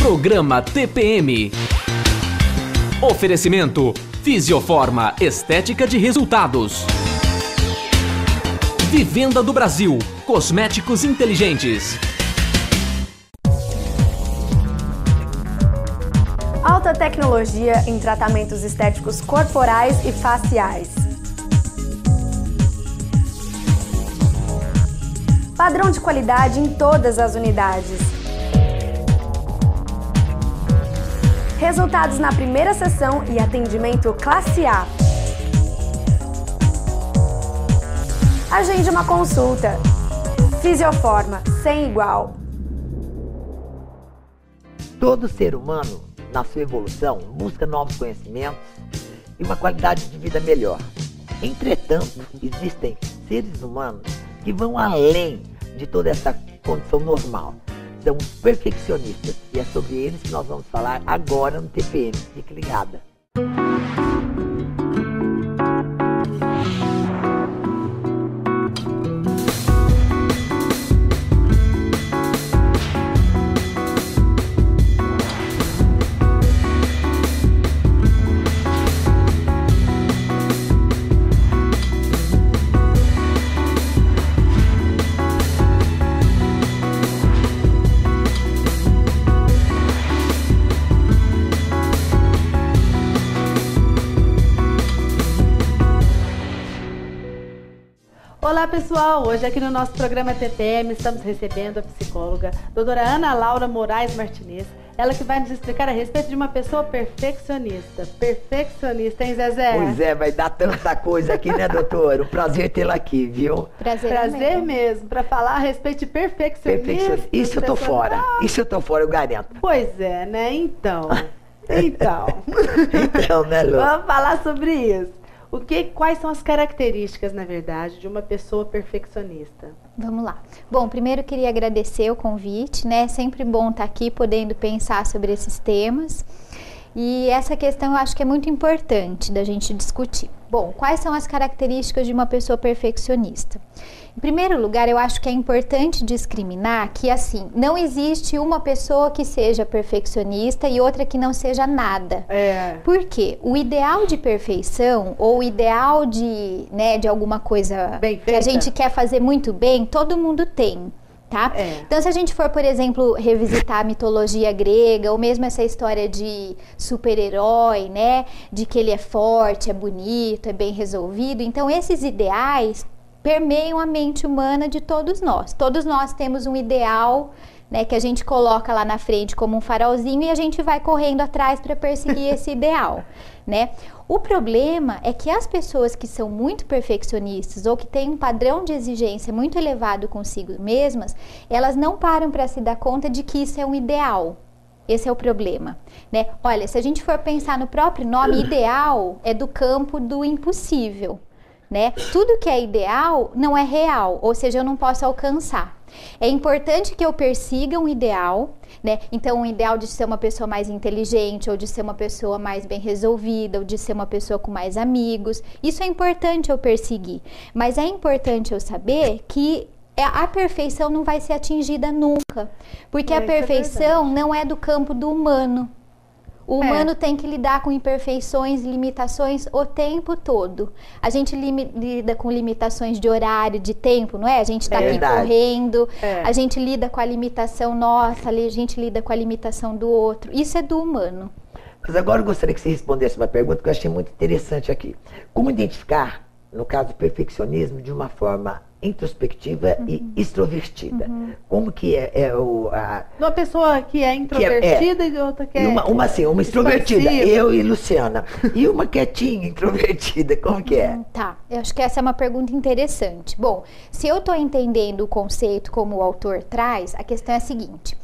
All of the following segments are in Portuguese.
Programa TPM. Oferecimento Fisioforma, estética de resultados. Vivenda do Brasil, cosméticos inteligentes. Alta tecnologia em tratamentos estéticos corporais e faciais. Padrão de qualidade em todas as unidades. Resultados na primeira sessão e atendimento classe A. Agende uma consulta. Fisioforma, sem igual. Todo ser humano, na sua evolução, busca novos conhecimentos e uma qualidade de vida melhor. Entretanto, existem seres humanos que vão além de toda essa condição normal. São os perfeccionistas e é sobre eles que nós vamos falar agora no TPM. Fique ligada. Olá pessoal, hoje aqui no nosso programa TPM estamos recebendo a psicóloga doutora Ana Laura Moraes Martinez, ela que vai nos explicar a respeito de uma pessoa perfeccionista. Perfeccionista, hein, Zezé? Pois é, vai dar tanta coisa aqui, né, doutora? Um prazer tê-la aqui, viu? Prazer mesmo, para falar a respeito de perfeccionismo. Isso eu tô fora, eu garanto. Pois é, né? Então, né, Lu? Vamos falar sobre isso. Quais são as características, na verdade, de uma pessoa perfeccionista? Vamos lá. Bom, primeiro queria agradecer o convite, né? É sempre bom estar aqui podendo pensar sobre esses temas. E essa questão eu acho que é muito importante da gente discutir. Bom, quais são as características de uma pessoa perfeccionista? Em primeiro lugar, eu acho que é importante discriminar que, assim, não existe uma pessoa que seja perfeccionista e outra que não seja nada. Por quê? O ideal de perfeição ou o ideal de alguma coisa que a gente quer fazer muito bem, todo mundo tem. Tá? Então, se a gente for, por exemplo, revisitar a mitologia grega, ou mesmo essa história de super-herói, né? De que ele é forte, é bonito, é bem resolvido. Então, esses ideais permeiam a mente humana de todos nós. Todos nós temos um ideal, né, que a gente coloca lá na frente como um farolzinho e a gente vai correndo atrás para perseguir esse ideal, né? O problema é que as pessoas que são muito perfeccionistas ou que têm um padrão de exigência muito elevado consigo mesmas, elas não param para se dar conta de que isso é um ideal. Esse é o problema, né? Olha, se a gente for pensar no próprio nome, ideal é do campo do impossível, né? Tudo que é ideal não é real, ou seja, eu não posso alcançar. É importante que eu persiga um ideal, né? Então, um ideal de ser uma pessoa mais inteligente, ou de ser uma pessoa mais bem resolvida, ou de ser uma pessoa com mais amigos. Isso é importante eu perseguir. Mas é importante eu saber que a perfeição não vai ser atingida nunca. Porque a perfeição não é do campo do humano. O humano tem que lidar com imperfeições, limitações o tempo todo. A gente lida com limitações de horário, de tempo, não é? A gente está aqui correndo, a gente lida com a limitação nossa, a gente lida com a limitação do outro. Isso é do humano. Mas agora eu gostaria que você respondesse uma pergunta que eu achei muito interessante aqui. Como identificar, no caso do perfeccionismo, de uma forma introspectiva e extrovertida? Como que uma pessoa que é introvertida e outra que é... Uma extrovertida, eu e Luciana. E uma quietinha, introvertida, como que é? Tá, eu acho que essa é uma pergunta interessante. Bom, se eu estou entendendo o conceito como o autor traz, a questão é a seguinte.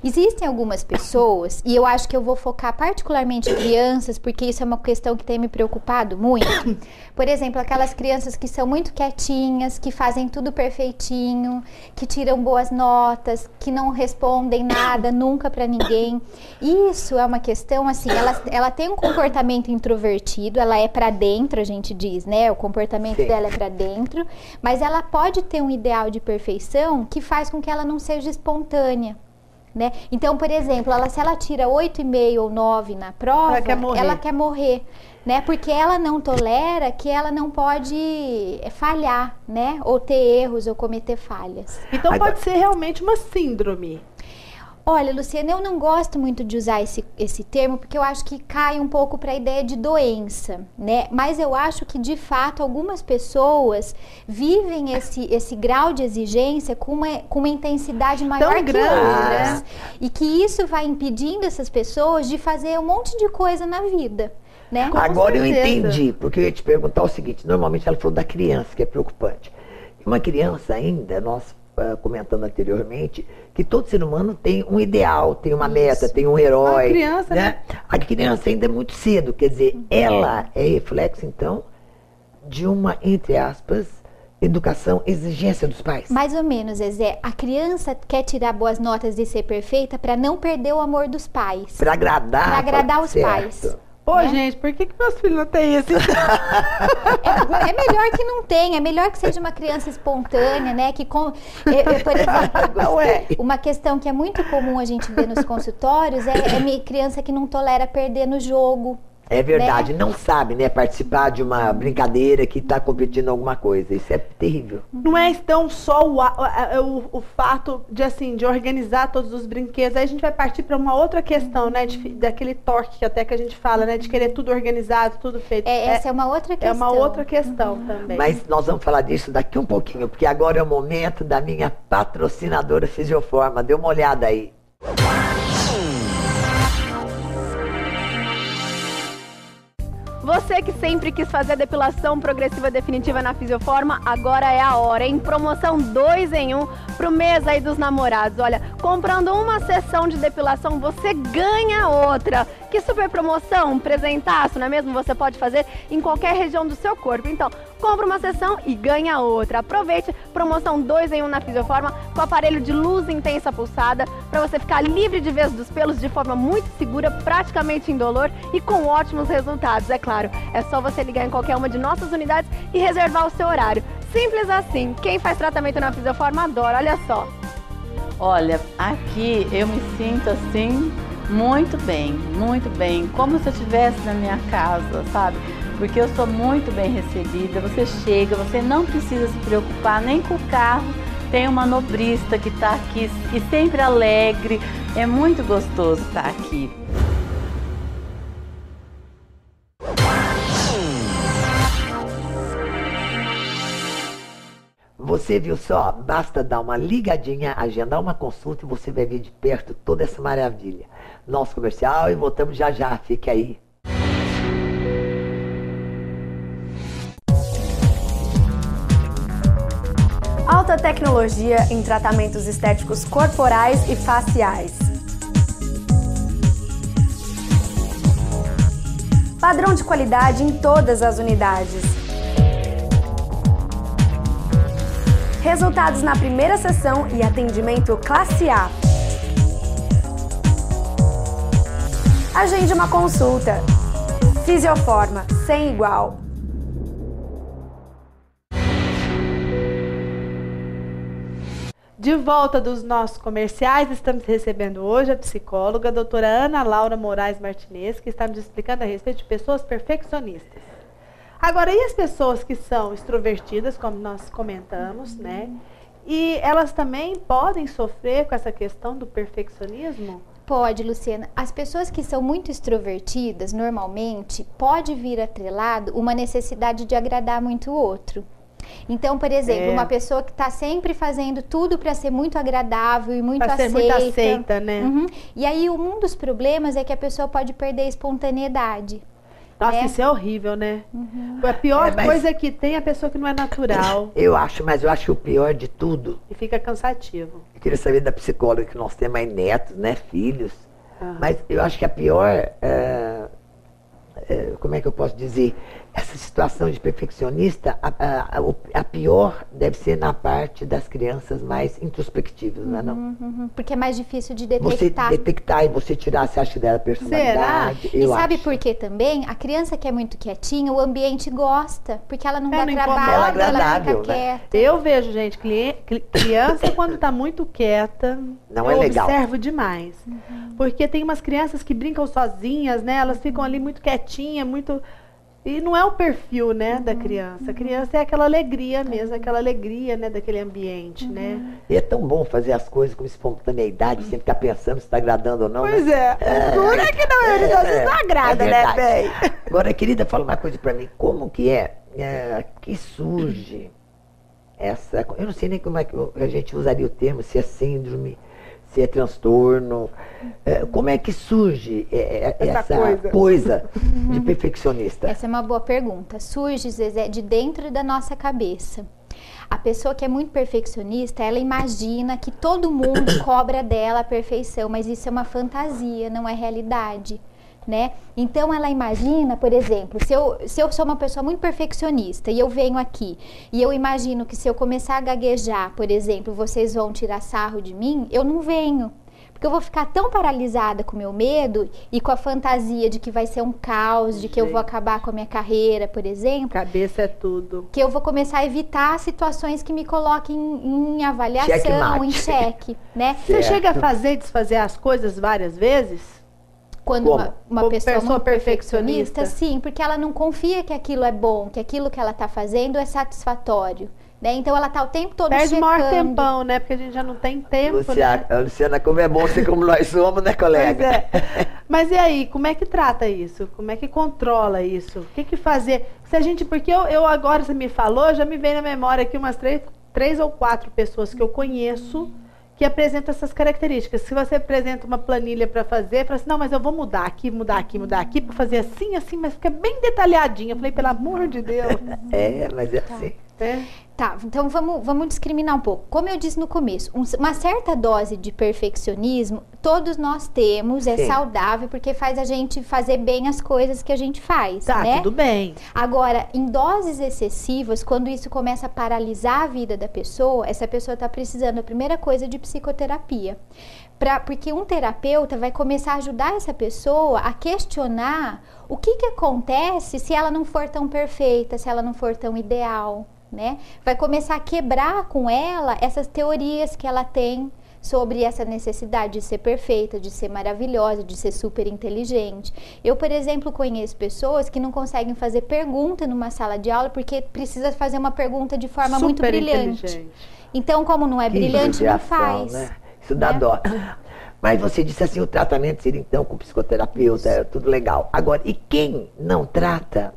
Existem algumas pessoas, e eu acho que eu vou focar particularmente em crianças, porque isso é uma questão que tem me preocupado muito. Por exemplo, aquelas crianças que são muito quietinhas, que fazem tudo perfeitinho, que tiram boas notas, que não respondem nada nunca para ninguém. Isso é uma questão, assim, ela tem um comportamento introvertido, ela é para dentro, a gente diz, né? O comportamento dela é para dentro, mas ela pode ter um ideal de perfeição que faz com que ela não seja espontânea. né? Então, por exemplo, se ela tira 8,5 ou 9 na prova, ela quer morrer, né? Porque ela não tolera que ela não pode falhar, né? Ou ter erros ou cometer falhas. Então pode ser realmente uma síndrome. Olha, Luciana, eu não gosto muito de usar esse termo, porque eu acho que cai um pouco para a ideia de doença, né? Mas eu acho que, de fato, algumas pessoas vivem esse grau de exigência com uma intensidade maior que outras. E que isso vai impedindo essas pessoas de fazer um monte de coisa na vida, né? Agora eu entendi, porque eu ia te perguntar o seguinte, normalmente ela falou da criança, que é preocupante. Uma criança ainda, nós comentando anteriormente, que todo ser humano tem um ideal, tem uma meta, tem um herói. A criança, né? A criança ainda é muito cedo, quer dizer, ela é reflexo, então, de uma, entre aspas, educação, exigência dos pais. Mais ou menos, Zezé. A criança quer tirar boas notas e ser perfeita para não perder o amor dos pais. Para agradar os pais. Pô, gente, por que meus filhos não têm isso? É melhor que não tenha, é melhor que seja uma criança espontânea, né? Por exemplo, uma questão que é muito comum a gente ver nos consultórios é criança que não tolera perder no jogo. É verdade, né? Não sabe, né, participar de uma brincadeira que está competindo alguma coisa. Isso é terrível. Não é então só o fato de organizar todos os brinquedos. Aí a gente vai partir para uma outra questão, né, daquele torque que até que a gente fala, né, de querer tudo organizado, tudo feito. Essa é uma outra questão. É uma outra questão também. Mas nós vamos falar disso daqui um pouquinho, porque agora é o momento da minha patrocinadora Fisioforma. Dê uma olhada aí. Você que sempre quis fazer a depilação progressiva definitiva na Fisioforma, agora é a hora, hein? Promoção 2 em 1 pro mês aí dos namorados. Olha, comprando uma sessão de depilação, você ganha outra. Que super promoção, um presentaço, não é mesmo? Você pode fazer em qualquer região do seu corpo. Então, compra uma sessão e ganha outra. Aproveite, promoção 2 em 1 na Fisioforma, com aparelho de luz intensa pulsada, para você ficar livre de vez dos pelos de forma muito segura, praticamente indolor e com ótimos resultados, é claro. É só você ligar em qualquer uma de nossas unidades e reservar o seu horário. Simples assim. Quem faz tratamento na Fisioforma adora, olha só. Olha, aqui eu me sinto assim muito bem, como se eu estivesse na minha casa, sabe? Porque eu sou muito bem recebida, você chega, você não precisa se preocupar nem com o carro, tem uma manobrista que está aqui e sempre alegre, é muito gostoso estar aqui. Você viu só? Basta dar uma ligadinha, agendar uma consulta e você vai ver de perto toda essa maravilha. Nosso comercial e voltamos já já, fique aí. Alta tecnologia em tratamentos estéticos corporais e faciais. Padrão de qualidade em todas as unidades. Resultados na primeira sessão e atendimento classe A. Agende uma consulta. Fisioforma, sem igual. De volta dos nossos comerciais, estamos recebendo hoje a psicóloga, a doutora Ana Laura Moraes Martinez, que está nos explicando a respeito de pessoas perfeccionistas. Agora, e as pessoas que são extrovertidas, como nós comentamos, né? E elas também podem sofrer com essa questão do perfeccionismo? Pode, Luciana. As pessoas que são muito extrovertidas, normalmente, pode vir atrelado uma necessidade de agradar muito o outro. Então, por exemplo, uma pessoa que está sempre fazendo tudo para ser muito agradável e muito aceita. Para ser muito aceita, né? E aí, um dos problemas é que a pessoa pode perder a espontaneidade. Nossa, isso é horrível, né? A pior coisa que tem é a pessoa que não é natural. Eu acho que o pior de tudo... E fica cansativo. Eu queria saber da psicóloga, que nós temos aí netos, né, filhos. Mas eu acho que a pior como é que eu posso dizer? Essa situação de perfeccionista, a pior deve ser na parte das crianças mais introspectivas, não é não? Porque é mais difícil de Você detectar. detectar e você tirar, você acha dela personalidade. E Eu sabe acho. por que também? A criança que é muito quietinha, o ambiente gosta, porque ela não dá não trabalho, incomoda. Ela é ela agradável, fica né? quieta. Eu vejo, gente, criança quando tá muito quieta, Não eu é legal. observo demais. Porque tem umas crianças que brincam sozinhas, né? Elas ficam ali muito quietinhas, muito... E não é o perfil, né, da criança. A criança é aquela alegria mesmo, aquela alegria, né, daquele ambiente, né? E é tão bom fazer as coisas com espontaneidade, sem ficar pensando se está agradando ou não. Pois né? é. Dura é que não é, não agrada, né, verdade. bem? Agora, querida, fala uma coisa pra mim. Como que que surge essa... Eu não sei nem como é que a gente usaria o termo, se é síndrome, se é transtorno. Como é que surge essa coisa de perfeccionista? Essa é uma boa pergunta. Surge, Zezé, de dentro da nossa cabeça. A pessoa que é muito perfeccionista, ela imagina que todo mundo cobra dela a perfeição, mas isso é uma fantasia, não é realidade, né? Então ela imagina, por exemplo, se eu sou uma pessoa muito perfeccionista e eu venho aqui e eu imagino que se eu começar a gaguejar, por exemplo, vocês vão tirar sarro de mim, eu não venho. Porque eu vou ficar tão paralisada com o meu medo e com a fantasia de que vai ser um caos, de que eu vou acabar com a minha carreira, por exemplo. Cabeça é tudo. Que eu vou começar a evitar situações que me coloquem em avaliação, Checkmate. em xeque, né? Você chega a fazer e desfazer as coisas várias vezes? Quando Como? uma pessoa muito perfeccionista? perfeccionista, sim, porque ela não confia que aquilo é bom, que aquilo que ela está fazendo é satisfatório, né? Então ela está o tempo todo Perde o maior checando. tempão, né? Porque a gente já não tem tempo, né? Luciana, como é bom ser como nós somos, né, colega? Pois é. Mas e aí, como é que trata isso? Como é que controla isso? O que fazer? Se a gente, porque eu agora, você me falou, já me veio na memória aqui umas três ou quatro pessoas que eu conheço que apresentam essas características. Se você apresenta uma planilha para fazer, fala assim, não, mas eu vou mudar aqui, para fazer assim, assim, mas fica bem detalhadinho. Eu falei, pelo amor de Deus. Mas é assim. Tá, então vamos discriminar um pouco. Como eu disse no começo, uma certa dose de perfeccionismo, todos nós temos, é Sim. saudável, porque faz a gente fazer bem as coisas que a gente faz, Tá, né? tudo bem. Agora, em doses excessivas, quando isso começa a paralisar a vida da pessoa, essa pessoa está precisando, a primeira coisa, de psicoterapia. Porque um terapeuta vai começar a ajudar essa pessoa a questionar o que acontece se ela não for tão perfeita, se ela não for tão ideal, né? Vai começar a quebrar com ela essas teorias que ela tem sobre essa necessidade de ser perfeita, de ser maravilhosa, de ser super inteligente. Eu, por exemplo, conheço pessoas que não conseguem fazer pergunta numa sala de aula porque precisa fazer uma pergunta de forma muito Super brilhante. inteligente. Então, como não é brilhante, não judiação, faz. né? Isso dá dó. Mas você disse assim, o tratamento seria então com psicoterapeuta, tudo legal. Agora, e quem não trata,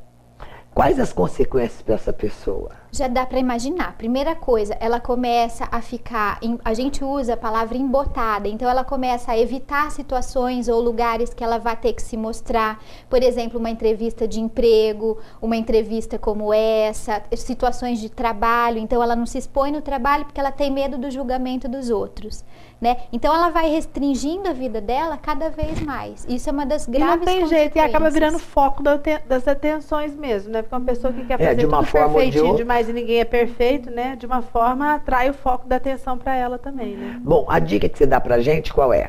quais as consequências para essa pessoa? Já dá para imaginar. Primeira coisa, ela começa a ficar, a gente usa a palavra embotada, então ela começa a evitar situações ou lugares que ela vai ter que se mostrar. Por exemplo, uma entrevista de emprego, uma entrevista como essa, situações de trabalho, então ela não se expõe no trabalho porque ela tem medo do julgamento dos outros, né? Então ela vai restringindo a vida dela cada vez mais. Isso é uma das graves E não tem jeito, e acaba consequências. virando foco das atenções mesmo, né? Porque uma pessoa que quer fazer de uma tudo forma ou de perfeitinho outra. demais e ninguém é perfeito, né? De uma forma, atrai o foco da atenção para ela também, né? Bom, a dica que você dá pra gente, qual é?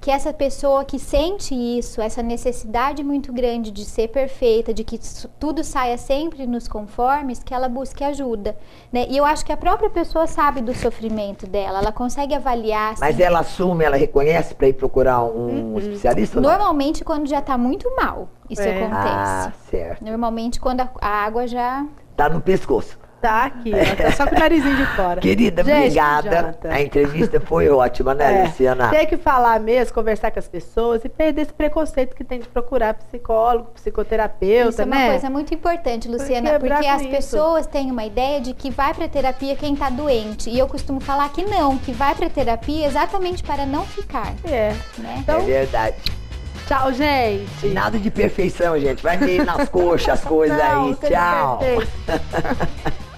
Que essa pessoa que sente isso, essa necessidade muito grande de ser perfeita, de que tudo saia sempre nos conformes, que ela busque ajuda, né? E eu acho que a própria pessoa sabe do sofrimento dela, ela consegue avaliar. Mas assim, ela assume, ela reconhece para ir procurar um especialista? Ou não? normalmente quando já tá muito mal, isso acontece. Ah, certo. Normalmente quando a água já... Tá no pescoço. Tá aqui, ó, tá só com o narizinho de fora. Querida, Gente, obrigada. Jonathan. A entrevista foi ótima, né, Luciana? Tem que falar mesmo, conversar com as pessoas e perder esse preconceito que tem de procurar psicólogo, psicoterapeuta, Isso é uma né? coisa muito importante, Luciana, quebrar porque com as isso. pessoas têm uma ideia de que vai pra terapia quem tá doente. E eu costumo falar que não, que vai pra terapia exatamente para não ficar, É. né? Então, É verdade. tchau, gente. Nada de perfeição, gente. Vai ver nas coxas as coisas Não, aí. seja Tchau. perfeito.